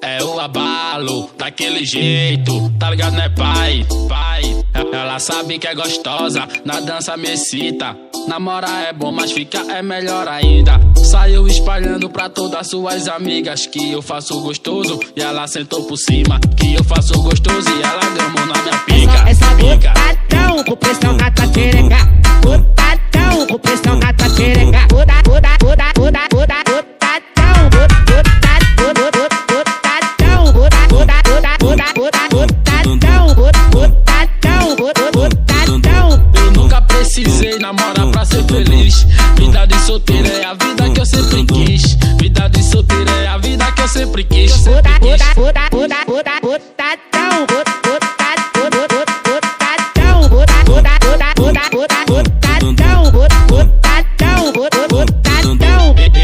É o abalo, daquele jeito, tá ligado, né, pai? Ela sabe que é gostosa, na dança me excita. Namorar é bom, mas ficar é melhor ainda. Saiu espalhando pra todas suas amigas que eu faço gostoso, e ela sentou por cima. Que eu faço gostoso e ela gamou na minha pica. Essa botadão com pressão na tua xereca. Botadão com pressão na tua xereca. Eu nunca precisei namorar pra ser feliz. Vida de solteiro é a vida que eu sempre quis. Vida de solteiro é a vida que eu sempre quis.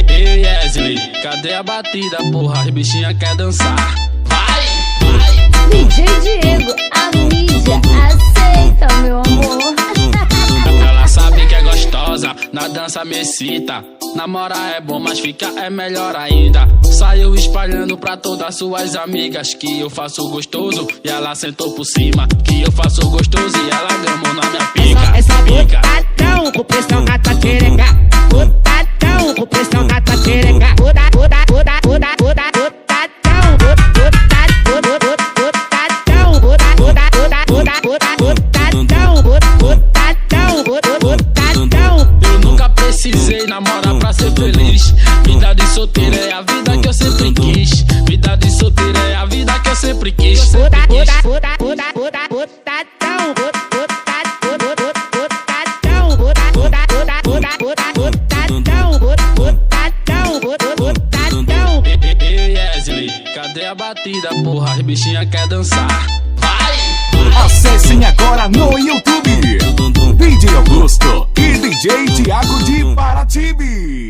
Ei, Wesley, cadê a batida, porra? As bichinhas quer dançar. Vai! DJ Diego, a mídia aceita, meu amor. Ela sabe que é gostosa, na dança me excita. Namorar é bom, mas ficar é melhor ainda. Saiu espalhando pra todas suas amigas que eu faço gostoso, e ela sentou por cima. Que eu faço gostoso e ela gamou na minha pica. Essa botadão com pressão na tua xereca. Botadão com pressão na tua xereca. Eu nunca precisei namorar pra ser feliz. Vida de solteiro é a vida que eu sempre quis. Vida de solteiro é a vida que eu sempre quis. Ei, Wesley, cadê a batida, porra? As bichinhas quer dançar. Vai! Acessem agora no YouTube DJ Augusto e DJ Thiago de Paratibe.